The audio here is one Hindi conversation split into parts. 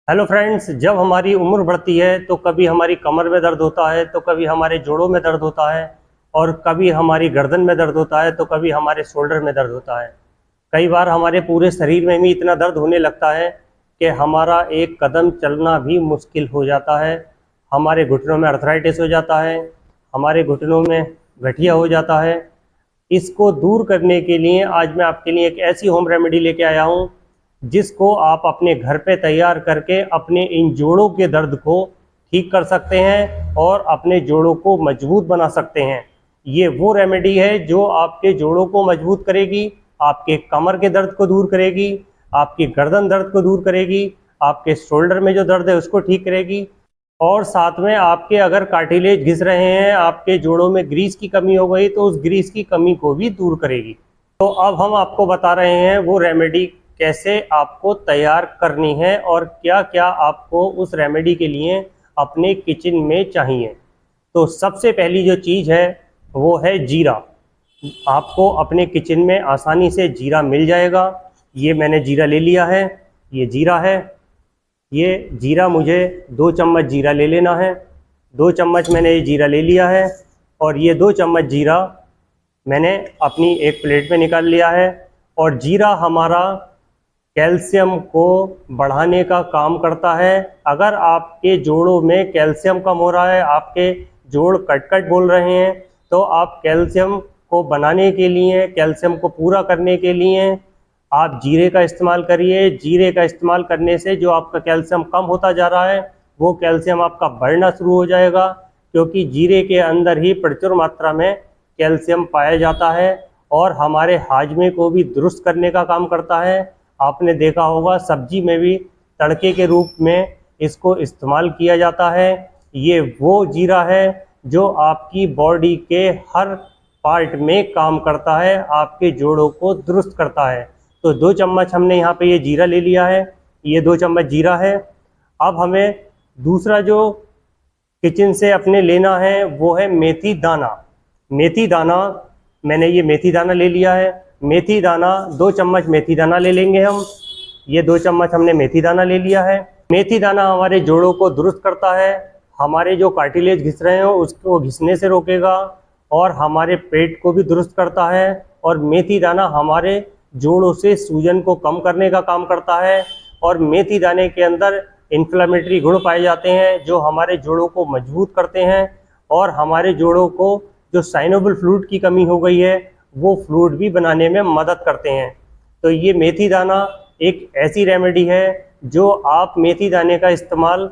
हेलो फ्रेंड्स, जब हमारी उम्र बढ़ती है तो कभी हमारी कमर में दर्द होता है, तो कभी हमारे जोड़ों में दर्द होता है और कभी हमारी गर्दन में दर्द होता है, तो कभी हमारे शोल्डर में दर्द होता है। कई बार हमारे पूरे शरीर में भी इतना दर्द होने लगता है कि हमारा एक कदम चलना भी मुश्किल हो जाता है। हमारे घुटनों में अर्थराइटिस हो जाता है, हमारे घुटनों में गठिया हो जाता है। इसको दूर करने के लिए आज मैं आपके लिए एक ऐसी होम रेमेडी लेके आया हूँ जिसको आप अपने घर पे तैयार करके अपने इन जोड़ों के दर्द को ठीक कर सकते हैं और अपने जोड़ों को मजबूत बना सकते हैं। ये वो रेमेडी है जो आपके जोड़ों को मजबूत करेगी, आपके कमर के दर्द को दूर करेगी, आपकी गर्दन दर्द को दूर करेगी, आपके शोल्डर में जो दर्द है उसको ठीक करेगी और साथ में आपके अगर कार्टिलेज घिस रहे हैं, आपके जोड़ों में ग्रीस की कमी हो गई तो उस ग्रीस की कमी को भी दूर करेगी। तो अब हम आपको बता रहे हैं वो रेमेडी कैसे आपको तैयार करनी है और क्या क्या आपको उस रेमेडी के लिए अपने किचन में चाहिए। तो सबसे पहली जो चीज़ है वो है जीरा। आपको अपने किचन में आसानी से जीरा मिल जाएगा। ये मैंने जीरा ले लिया है, ये जीरा है। ये जीरा मुझे 2 चम्मच जीरा ले लेना है। 2 चम्मच मैंने ये जीरा ले लिया है और ये 2 चम्मच जीरा मैंने अपनी एक प्लेट में निकाल लिया है। और जीरा हमारा कैल्शियम को बढ़ाने का काम करता है। अगर आपके जोड़ों में कैल्शियम कम हो रहा है, आपके जोड़ कट कट बोल रहे हैं, तो आप कैल्शियम को बनाने के लिए, कैल्शियम को पूरा करने के लिए आप जीरे का इस्तेमाल करिए। जीरे का इस्तेमाल करने से जो आपका कैल्शियम कम होता जा रहा है वो कैल्शियम आपका बढ़ना शुरू हो जाएगा, क्योंकि जीरे के अंदर ही प्रचुर मात्रा में कैल्शियम पाया जाता है और हमारे हाजमे को भी दुरुस्त करने का काम करता है। आपने देखा होगा सब्जी में भी तड़के के रूप में इसको इस्तेमाल किया जाता है। ये वो जीरा है जो आपकी बॉडी के हर पार्ट में काम करता है, आपके जोड़ों को दुरुस्त करता है। तो 2 चम्मच हमने यहाँ पे ये जीरा ले लिया है, ये 2 चम्मच जीरा है। अब हमें दूसरा जो किचन से अपने लेना है वो है मेथी दाना। मेथी दाना, मैंने ये मेथी दाना ले लिया है। मेथी दाना 2 चम्मच मेथी दाना ले लेंगे हम। ये 2 चम्मच हमने मेथी दाना ले लिया है। मेथी दाना हमारे जोड़ों को दुरुस्त करता है, हमारे जो कार्टिलेज घिस रहे हो उसको घिसने से रोकेगा और हमारे पेट को भी दुरुस्त करता है। और मेथी दाना हमारे जोड़ों से सूजन को कम करने का काम करता है। और मेथी दाने के अंदर इन्फ्लेमेटरी गुण पाए जाते हैं जो हमारे जोड़ों को मजबूत करते हैं और हमारे जोड़ों को जो साइनोबल फ्लूइड की कमी हो गई है वो फ्लूइड भी बनाने में मदद करते हैं। तो ये मेथी दाना एक ऐसी रेमेडी है जो आप मेथी दाने का इस्तेमाल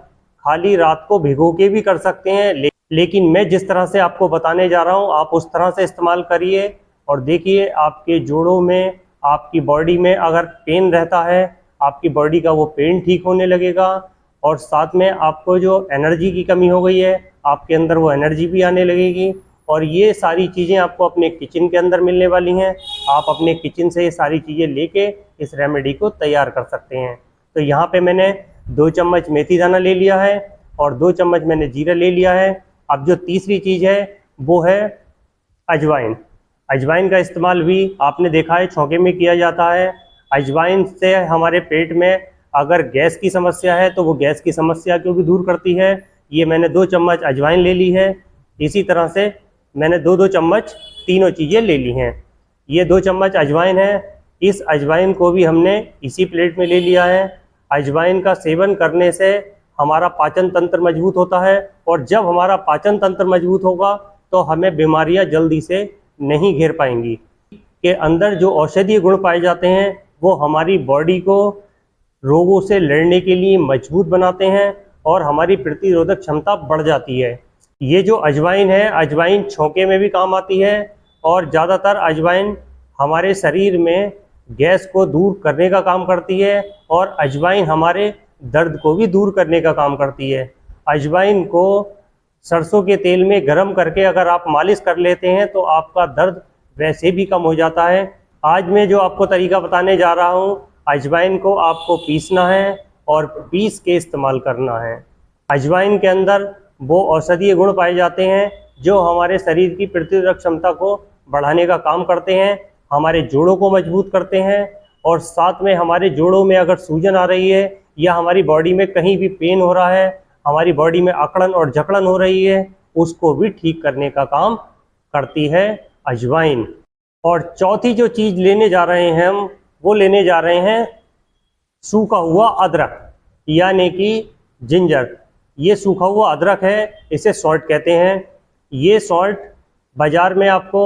खाली रात को भिगो के भी कर सकते हैं, लेकिन मैं जिस तरह से आपको बताने जा रहा हूँ आप उस तरह से इस्तेमाल करिए और देखिए आपके जोड़ों में, आपकी बॉडी में अगर पेन रहता है, आपकी बॉडी का वो पेन ठीक होने लगेगा और साथ में आपको जो एनर्जी की कमी हो गई है आपके अंदर वो एनर्जी भी आने लगेगी। और ये सारी चीज़ें आपको अपने किचन के अंदर मिलने वाली हैं। आप अपने किचन से ये सारी चीज़ें लेके इस रेमेडी को तैयार कर सकते हैं। तो यहाँ पे मैंने 2 चम्मच मेथी दाना ले लिया है और 2 चम्मच मैंने जीरा ले लिया है। अब जो तीसरी चीज़ है वो है अजवाइन। अजवाइन का इस्तेमाल भी आपने देखा है छौंके में किया जाता है। अजवाइन से हमारे पेट में अगर गैस की समस्या है तो वो गैस की समस्या को भी दूर करती है। ये मैंने 2 चम्मच अजवाइन ले ली है। इसी तरह से मैंने 2-2 चम्मच तीनों चीज़ें ले ली हैं। ये 2 चम्मच अजवाइन है। इस अजवाइन को भी हमने इसी प्लेट में ले लिया है। अजवाइन का सेवन करने से हमारा पाचन तंत्र मजबूत होता है और जब हमारा पाचन तंत्र मजबूत होगा तो हमें बीमारियां जल्दी से नहीं घेर पाएंगी। के अंदर जो औषधीय गुण पाए जाते हैं वो हमारी बॉडी को रोगों से लड़ने के लिए मजबूत बनाते हैं और हमारी प्रतिरोधक क्षमता बढ़ जाती है। ये जो अजवाइन है, अजवाइन छौंके में भी काम आती है और ज़्यादातर अजवाइन हमारे शरीर में गैस को दूर करने का काम करती है और अजवाइन हमारे दर्द को भी दूर करने का काम करती है। अजवाइन को सरसों के तेल में गरम करके अगर आप मालिश कर लेते हैं तो आपका दर्द वैसे भी कम हो जाता है। आज मैं जो आपको तरीका बताने जा रहा हूँ, अजवाइन को आपको पीसना है और पीस के इस्तेमाल करना है। अजवाइन के अंदर वो औषधीय गुण पाए जाते हैं जो हमारे शरीर की प्रतिरोधक क्षमता को बढ़ाने का काम करते हैं, हमारे जोड़ों को मजबूत करते हैं और साथ में हमारे जोड़ों में अगर सूजन आ रही है या हमारी बॉडी में कहीं भी पेन हो रहा है, हमारी बॉडी में अकड़न और जकड़न हो रही है, उसको भी ठीक करने का काम करती है अजवाइन। और चौथी जो चीज़ लेने जा रहे हैं हम, वो लेने जा रहे हैं सूखा हुआ अदरक, यानी कि जिंजर। ये सूखा हुआ अदरक है, इसे सॉल्ट कहते हैं। ये सॉल्ट बाज़ार में आपको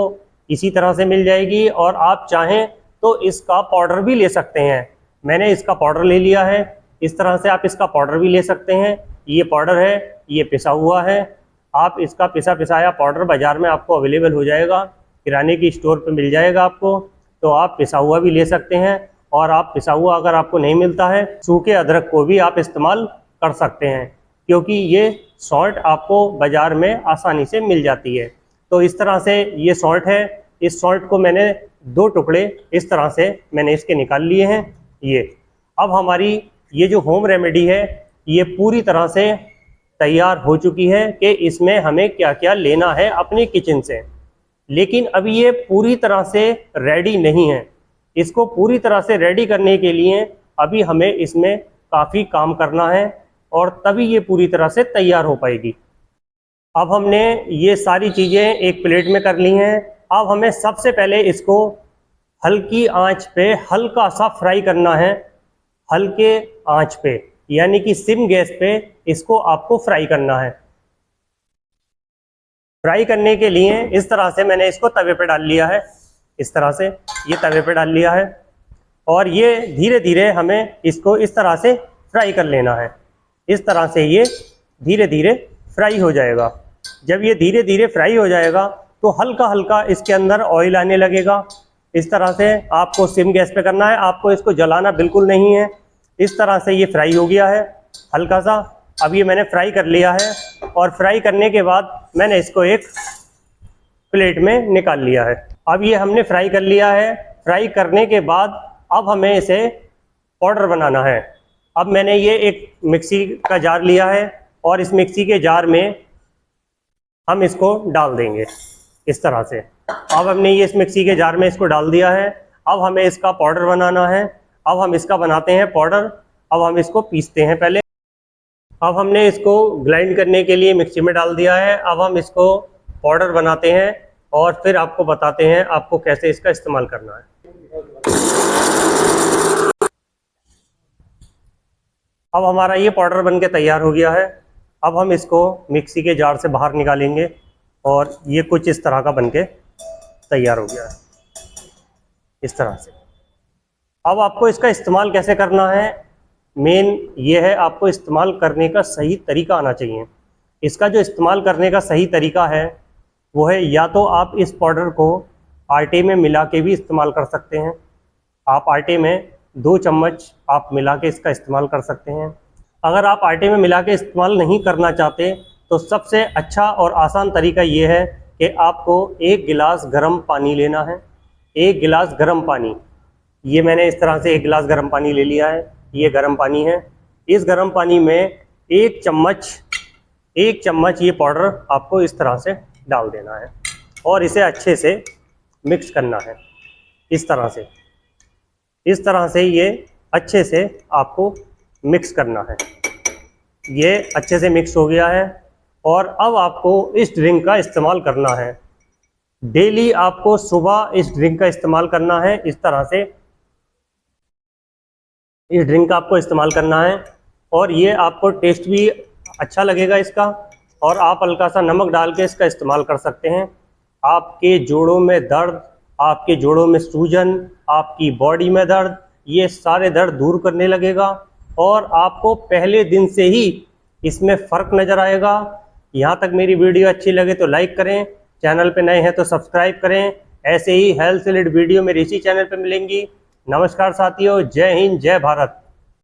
इसी तरह से मिल जाएगी, और आप चाहें तो इसका पाउडर भी ले सकते हैं। मैंने इसका पाउडर ले लिया है, इस तरह से आप इसका पाउडर भी ले सकते हैं। ये पाउडर है, ये पिसा हुआ है। आप इसका पिसाया पाउडर बाज़ार में आपको अवेलेबल हो जाएगा, किराने की स्टोर पे मिल जाएगा आपको, तो आप पिसा हुआ भी ले सकते हैं। और आप पिसा हुआ अगर आपको नहीं मिलता है, सूखे अदरक को भी आप इस्तेमाल कर सकते हैं, क्योंकि ये सॉल्ट आपको बाज़ार में आसानी से मिल जाती है। तो इस तरह से ये सॉल्ट है। इस सॉल्ट को मैंने 2 टुकड़े इस तरह से मैंने इसके निकाल लिए हैं। ये अब हमारी ये जो होम रेमेडी है, ये पूरी तरह से तैयार हो चुकी है कि इसमें हमें क्या क्या लेना है अपनी किचन से। लेकिन अभी ये पूरी तरह से रेडी नहीं है। इसको पूरी तरह से रेडी करने के लिए अभी हमें इसमें काफ़ी काम करना है, और तभी ये पूरी तरह से तैयार हो पाएगी। अब हमने ये सारी चीज़ें एक प्लेट में कर ली हैं। अब हमें सबसे पहले इसको हल्की आंच पे हल्का सा फ्राई करना है, हल्के आंच पे, यानी कि सिम गैस पे इसको आपको फ्राई करना है। फ्राई करने के लिए इस तरह से मैंने इसको तवे पे डाल लिया है, इस तरह से ये तवे पे डाल लिया है, और ये धीरे धीरे हमें इसको इस तरह से फ्राई कर लेना है। इस तरह से ये धीरे धीरे फ्राई हो जाएगा। जब ये धीरे धीरे फ्राई हो जाएगा तो हल्का हल्का इसके अंदर ऑयल आने लगेगा। इस तरह से आपको सिम गैस पे करना है, आपको इसको जलाना बिल्कुल नहीं है। इस तरह से ये फ्राई हो गया है हल्का सा। अब ये मैंने फ्राई कर लिया है, और फ्राई करने के बाद मैंने इसको एक प्लेट में निकाल लिया है। अब ये हमने फ्राई कर लिया है। फ्राई करने के बाद अब हमें इसे पाउडर बनाना है। अब मैंने ये एक मिक्सी का जार लिया है, और इस मिक्सी के जार में हम इसको डाल देंगे इस तरह से। अब हमने ये इस मिक्सी के जार में इसको डाल दिया है। अब हमें इसका पाउडर बनाना है। अब हम इसका बनाते हैं पाउडर। अब हम इसको पीसते हैं पहले। अब हमने इसको ग्राइंड करने के लिए मिक्सी में डाल दिया है। अब हम इसको पाउडर बनाते हैं, और फिर आपको बताते हैं आपको कैसे इसका इस्तेमाल करना है। अब हमारा ये पाउडर बनके तैयार हो गया है। अब हम इसको मिक्सी के जार से बाहर निकालेंगे, और ये कुछ इस तरह का बनके तैयार हो गया है, इस तरह से। अब आपको इसका इस्तेमाल कैसे करना है, मेन ये है, आपको इस्तेमाल करने का सही तरीका आना चाहिए। इसका जो इस्तेमाल करने का सही तरीका है वो है, या तो आप इस पाउडर को आटे में मिला के भी इस्तेमाल कर सकते हैं। आप आटे में 2 चम्मच आप मिला के इसका इस्तेमाल कर सकते हैं। अगर आप आटे में मिला के इस्तेमाल नहीं करना चाहते तो सबसे अच्छा और आसान तरीका ये है कि आपको 1 गिलास गर्म पानी लेना है। 1 गिलास गर्म पानी, ये मैंने इस तरह से 1 गिलास गर्म पानी ले लिया है। ये गर्म पानी है। इस गर्म पानी में 1 चम्मच ये पाउडर आपको इस तरह से डाल देना है, और इसे अच्छे से मिक्स करना है। इस तरह से ये अच्छे से आपको मिक्स करना है। ये अच्छे से मिक्स हो गया है, और अब आपको इस ड्रिंक का इस्तेमाल करना है। डेली आपको सुबह इस ड्रिंक का इस्तेमाल करना है। इस तरह से इस ड्रिंक का आपको इस्तेमाल करना है, और ये आपको टेस्ट भी अच्छा लगेगा इसका। और आप हल्का सा नमक डाल के इसका इस्तेमाल कर सकते हैं। आपके जोड़ों में दर्द, आपके जोड़ों में सूजन, आपकी बॉडी में दर्द, ये सारे दर्द दूर करने लगेगा, और आपको पहले दिन से ही इसमें फ़र्क नज़र आएगा। यहाँ तक मेरी वीडियो अच्छी लगे तो लाइक करें, चैनल पे नए हैं तो सब्सक्राइब करें। ऐसे ही हेल्थ से रिलेटेड वीडियो मेरे इसी चैनल पे मिलेंगी। नमस्कार साथियों, जय हिंद, जय भारत।